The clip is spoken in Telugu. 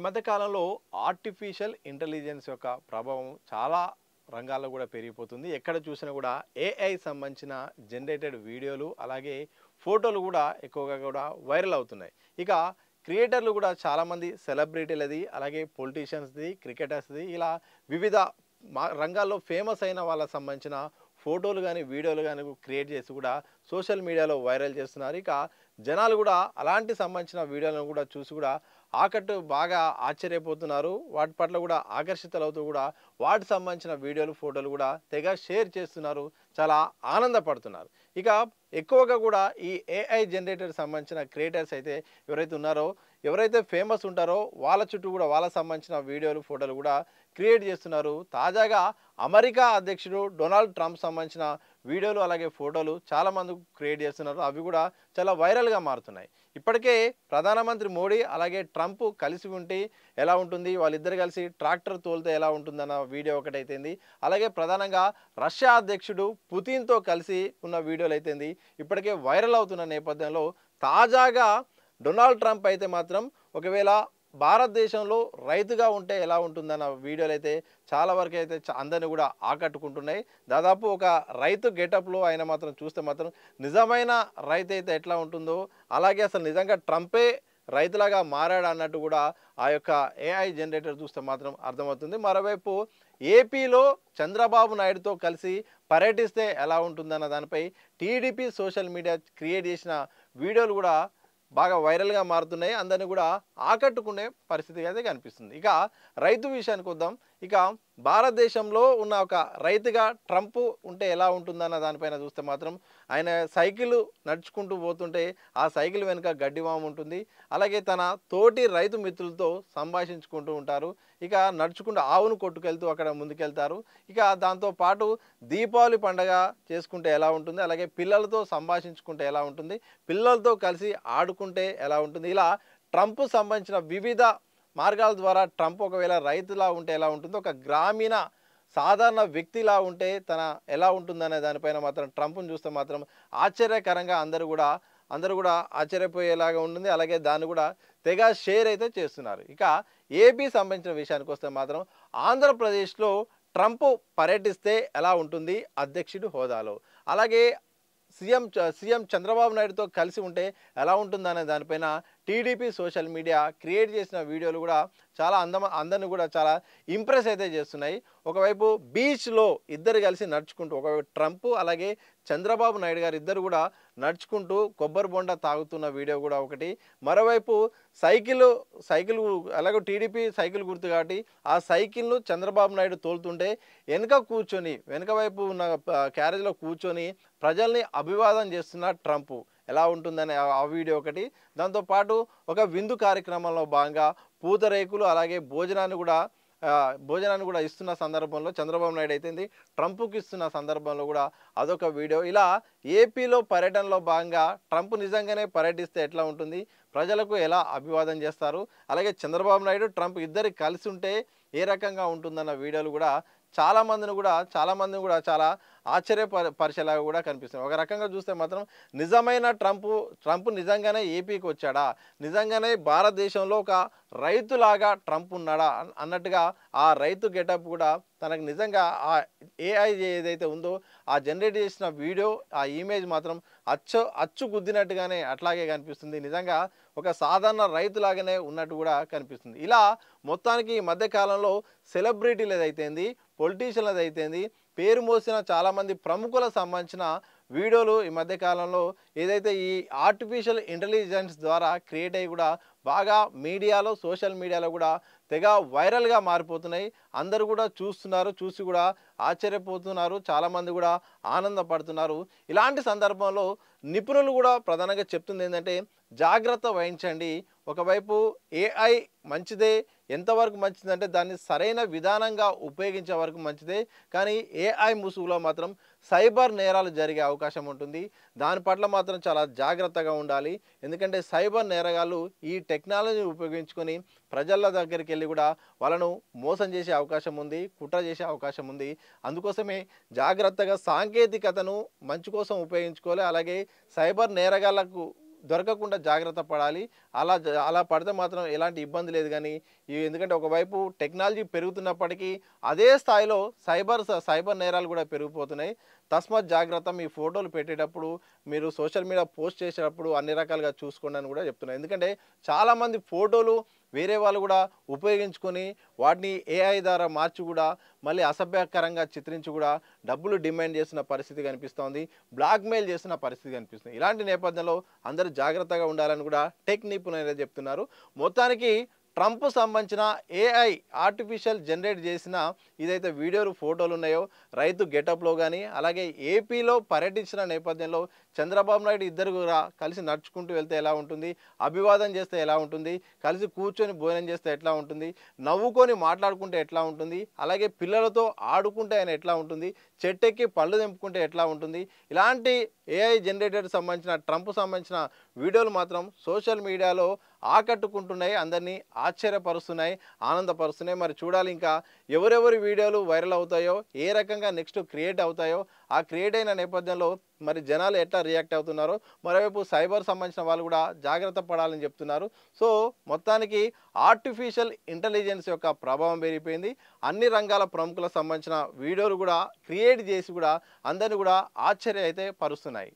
మధ్య కాలంలో ఆర్టిఫిషియల్ ఇంటెలిజెన్స్ యొక్క ప్రభావం చాలా రంగాల్లో కూడా పెరిగిపోతుంది. ఎక్కడ చూసినా కూడా ఏఐ సంబంధించిన జనరేటెడ్ వీడియోలు అలాగే ఫోటోలు కూడా ఎక్కువగా కూడా వైరల్ అవుతున్నాయి. ఇక క్రియేటర్లు కూడా చాలామంది సెలబ్రిటీలది అలాగే పొలిటీషియన్స్ది క్రికెటర్స్ది ఇలా వివిధ రంగాల్లో ఫేమస్ అయిన వాళ్ళకి సంబంధించిన ఫోటోలు కానీ వీడియోలు కానీ క్రియేట్ చేసి కూడా సోషల్ మీడియాలో వైరల్ చేస్తున్నారు. ఇక జనాలు కూడా అలాంటి సంబంధించిన వీడియోలను కూడా చూసి కూడా బాగా ఆశ్చర్యపోతున్నారు. వాటి పట్ల కూడా ఆకర్షితులవుతూ కూడా వాటికి సంబంధించిన వీడియోలు ఫోటోలు కూడా తెగ షేర్ చేస్తున్నారు. చాలా ఆనందపడుతున్నారు. ఇక ఎక్కువగా కూడా ఈ ఏఐ జనరేటర్ సంబంధించిన క్రియేటర్స్ అయితే ఎవరైతే ఉన్నారో ఎవరైతే ఫేమస్ ఉంటారో వాళ్ళ చుట్టూ కూడా వాళ్ళకి సంబంధించిన వీడియోలు ఫోటోలు కూడా క్రియేట్ చేస్తున్నారు. తాజాగా అమెరికా అధ్యక్షుడు డొనాల్డ్ ట్రంప్ సంబంధించిన వీడియోలు అలాగే ఫోటోలు చాలామంది క్రియేట్ చేస్తున్నారు. అవి కూడా చాలా వైరల్గా మారుతున్నాయి. ఇప్పటికే ప్రధానమంత్రి మోడీ అలాగే ట్రంప్ కలిసి ఉంటే ఎలా ఉంటుంది, వాళ్ళిద్దరు కలిసి ట్రాక్టర్ తోలితే ఎలా ఉంటుందన్న వీడియో ఒకటైతేంది. అలాగే ప్రధానంగా రష్యా అధ్యక్షుడు పుతిన్తో కలిసి ఉన్న వీడియోలు అయితేంది ఇప్పటికే వైరల్ అవుతున్న నేపథ్యంలో తాజాగా డొనాల్డ్ ట్రంప్ అయితే మాత్రం ఒకవేళ భారతదేశంలో రైతుగా ఉంటే ఎలా ఉంటుందన్న వీడియోలు అయితే చాలా వరకు అయితే అందరినీ కూడా ఆకట్టుకుంటున్నాయి. దాదాపు ఒక రైతు గెటప్లో ఆయన మాత్రం చూస్తే మాత్రం నిజమైన రైతు అయితే ఎట్లా ఉంటుందో అలాగే అసలు నిజంగా ట్రంపే రైతులాగా మారాడు అన్నట్టు కూడా ఆ యొక్క ఏఐ జనరేటర్ చూస్తే మాత్రం అర్థమవుతుంది. మరోవైపు ఏపీలో చంద్రబాబు నాయుడుతో కలిసి పర్యటిస్తే ఎలా ఉంటుందన్న దానిపై టీడీపీ సోషల్ మీడియా క్రియేట్ చేసిన వీడియోలు కూడా బాగా వైరల్గా మారుతున్నాయి. అందరినీ కూడా ఆకట్టుకునే పరిస్థితి అయితే కనిపిస్తుంది. ఇక రైతు విషయానికి వద్దాం. ఇక భారతదేశంలో ఉన్న ఒక రైతుగా ట్రంప్ ఉంటే ఎలా ఉంటుందన్న దానిపైన చూస్తే మాత్రం ఆయన సైకిల్ నడుచుకుంటూ పోతుంటే ఆ సైకిల్ వెనుక గడ్డివాము ఉంటుంది. అలాగే తన తోటి రైతు మిత్రులతో సంభాషించుకుంటూ ఉంటారు. ఇక నడుచుకుంటూ ఆవును కొట్టుకెళ్తూ అక్కడ ముందుకెళ్తారు. ఇక దాంతోపాటు దీపావళి పండగ చేసుకుంటే ఎలా ఉంటుంది, అలాగే పిల్లలతో సంభాషించుకుంటే ఎలా ఉంటుంది, పిల్లలతో కలిసి ఆడుకుంటే ఎలా ఉంటుంది, ఇలా ట్రంప్ సంబంధించిన వివిధ మార్గాల ద్వారా ట్రంప్ ఒకవేళ రైతులా ఉంటే ఎలా ఉంటుందో, ఒక గ్రామీణ సాధారణ వ్యక్తిలా ఉంటే తన ఎలా ఉంటుందనే దానిపైన మాత్రం ట్రంప్ను చూస్తే మాత్రం ఆశ్చర్యకరంగా అందరూ కూడా ఆశ్చర్యపోయేలాగా ఉంటుంది. అలాగే దాన్ని కూడా తెగ షేర్ అయితే చేస్తున్నారు. ఇక ఏపీ సంబంధించిన విషయానికి వస్తే మాత్రం ఆంధ్రప్రదేశ్లో ట్రంప్ పర్యటిస్తే ఎలా ఉంటుంది అధ్యక్షుడి హోదాలో, అలాగే సీఎం చంద్రబాబు నాయుడుతో కలిసి ఉంటే ఎలా ఉంటుందనే దానిపైన టీడీపీ సోషల్ మీడియా క్రియేట్ చేసిన వీడియోలు కూడా చాలా అందరిని కూడా చాలా ఇంప్రెస్ అయితే చేస్తున్నాయి. ఒకవైపు బీచ్లో ఇద్దరు కలిసి నడుచుకుంటూ, ఒకవైపు ట్రంప్ అలాగే చంద్రబాబు నాయుడు గారు ఇద్దరు కూడా నడుచుకుంటూ కొబ్బరి బొండ తాగుతున్న వీడియో కూడా ఒకటి. మరోవైపు సైకిల్ అలాగే టీడీపీ సైకిల్ గుర్తు కాబట్టి ఆ సైకిల్ను చంద్రబాబు నాయుడు తోలుతుంటే వెనక వైపు ఉన్న క్యారేజ్లో కూర్చొని ప్రజల్ని అభివాదం చేస్తున్న ట్రంప్ ఎలా ఉంటుందనే ఆ వీడియో ఒకటి. దాంతోపాటు ఒక విందు కార్యక్రమంలో భాగంగా పూతరేకులు అలాగే భోజనాన్ని కూడా ఇస్తున్న సందర్భంలో చంద్రబాబు నాయుడు అయితే ట్రంప్కి ఇస్తున్న సందర్భంలో కూడా అదొక వీడియో. ఇలా ఏపీలో పర్యటనలో భాగంగా ట్రంప్ నిజంగానే పర్యటిస్తే ఎట్లా ఉంటుంది, ప్రజలకు ఎలా అభివాదం చేస్తారు, అలాగే చంద్రబాబు నాయుడు ట్రంప్ ఇద్దరు కలిసి ఉంటే ఏ రకంగా ఉంటుందన్న వీడియోలు కూడా చాలామందిని కూడా చాలా ఆశ్చర్యపరిచేలాగా కూడా కనిపిస్తుంది. ఒక రకంగా చూస్తే మాత్రం నిజమైన ట్రంప్ నిజంగానే ఏపీకి వచ్చాడా, నిజంగానే భారతదేశంలో ఒక రైతులాగా ట్రంప్ ఉన్నాడా అన్నట్టుగా ఆ రైతు గెటప్ కూడా తనకు నిజంగా ఆ ఏఐ ఏదైతే ఉందో ఆ జనరేట్ చేసిన వీడియో ఆ ఇమేజ్ మాత్రం అచ్చు గుద్దినట్టుగానే అట్లాగే కనిపిస్తుంది. నిజంగా ఒక సాధారణ రైతులాగానే ఉన్నట్టు కూడా కనిపిస్తుంది. ఇలా మొత్తానికి ఈ మధ్యకాలంలో సెలబ్రిటీలు ఏదైతేంది, పొలిటీషియన్లు ఏదైతేంది, పేరు మోసిన చాలామంది ప్రముఖులకు సంబంధించిన వీడియోలు ఈ మధ్యకాలంలో ఏదైతే ఈ ఆర్టిఫిషియల్ ఇంటెలిజెన్స్ ద్వారా క్రియేట్ అయ్యి కూడా బాగా సోషల్ మీడియాలో కూడా తెగ వైరల్గా మారిపోతున్నాయి. అందరూ కూడా చూసి కూడా ఆశ్చర్యపోతున్నారు. చాలామంది కూడా ఆనందపడుతున్నారు. ఇలాంటి సందర్భంలో నిపుణులు కూడా ప్రధానంగా చెప్తుంది ఏంటంటే జాగ్రత్త వహించండి. ఒకవైపు ఏఐ మంచిదే, ఎంతవరకు మంచిదంటే దాన్ని సరైన విధానంగా ఉపయోగించే వరకు మంచిదే. కానీ ఏఐ ముసుగులో మాత్రం సైబర్ నేరాలు జరిగే అవకాశం ఉంటుంది. దాని పట్ల మాత్రం చాలా జాగ్రత్తగా ఉండాలి. ఎందుకంటే సైబర్ నేరగాళ్ళు ఈ టెక్నాలజీని ఉపయోగించుకొని ప్రజల దగ్గరికి వెళ్ళి కూడా వాళ్ళను మోసం చేసే అవకాశం ఉంది, కుట్ర చేసే అవకాశం ఉంది. అందుకోసమే జాగ్రత్తగా సాంకేతికతను మంచి కోసం ఉపయోగించుకోవాలి. అలాగే సైబర్ నేరగాళ్లకు దొరకకుండా జాగ్రత్త పడాలి. అలా పడితే మాత్రం ఎలాంటి ఇబ్బంది లేదు గానీ, ఎందుకంటే ఒకవైపు టెక్నాలజీ పెరుగుతున్నప్పటికీ అదే స్థాయిలో సైబర్ నేరాలు కూడా పెరిగిపోతున్నాయి. తస్మాత్ జాగ్రత్త. మీ ఫోటోలు పెట్టేటప్పుడు, మీరు సోషల్ మీడియా పోస్ట్ చేసేటప్పుడు అన్ని రకాలుగా చూసుకోండి అని కూడా చెప్తున్నా. ఎందుకంటే చాలామంది ఫోటోలు వేరే వాళ్ళు కూడా ఉపయోగించుకొని వాటిని ఏఐ ద్వారా మార్చి కూడా మళ్ళీ అసభ్యకరంగా చిత్రించి కూడా డబ్బులు డిమాండ్ చేసిన పరిస్థితి కనిపిస్తోంది. బ్లాక్మెయిల్ చేసిన పరిస్థితి కనిపిస్తుంది. ఇలాంటి నేపథ్యంలో అందరూ జాగ్రత్తగా ఉండాలని కూడా టెక్ నిపుణులు చెప్తున్నారు. మొత్తానికి ట్రంప్ సంబంధించిన ఏఐ ఆర్టిఫిషియల్ జనరేట్ చేసిన ఇదైతే వీడియోలు ఫోటోలు ఉన్నాయో రైతు గెటప్లో కానీ, అలాగే ఏపీలో పర్యటించిన నేపథ్యంలో చంద్రబాబు నాయుడు ఇద్దరు కూడా కలిసి నడుచుకుంటూ వెళ్తే ఎలా ఉంటుంది, అభివాదం చేస్తే ఎలా ఉంటుంది, కలిసి కూర్చొని భోజనం చేస్తే ఎట్లా ఉంటుంది, నవ్వుకొని మాట్లాడుకుంటే ఎట్లా ఉంటుంది, అలాగే పిల్లలతో ఆడుకుంటే ఆయన ఎట్లా ఉంటుంది, చెట్టెక్కి పళ్ళు తెంపుకుంటే ఎట్లా ఉంటుంది, ఇలాంటి ఏఐ జనరేటెడ్ సంబంధించిన ట్రంప్ సంబంధించిన వీడియోలు మాత్రం సోషల్ మీడియాలో ఆకట్టుకుంటున్నాయి, అందరినీ ఆశ్చర్యపరుస్తున్నాయి, ఆనందపరుస్తున్నాయి. మరి చూడాలి ఇంకా ఎవరెవరి వీడియోలు వైరల్ అవుతాయో, ఏ రకంగా నెక్స్ట్ క్రియేట్ అవుతాయో, ఆ క్రియేట్ అయిన నేపథ్యంలో మరి జనాలు ఎట్లా రియాక్ట్ అవుతున్నారో, మరోవైపు సైబర్ సంబంధించిన వాళ్ళు కూడా జాగ్రత్త పడాలని చెప్తున్నారు. సో మొత్తానికి ఆర్టిఫిషియల్ ఇంటెలిజెన్స్ యొక్క ప్రభావం పెరిగిపోయింది. అన్ని రంగాల ప్రముఖులకు సంబంధించిన వీడియోలు కూడా క్రియేట్ చేసి కూడా అందరినీ కూడా ఆశ్చర్య అయితే పరుస్తున్నాయి.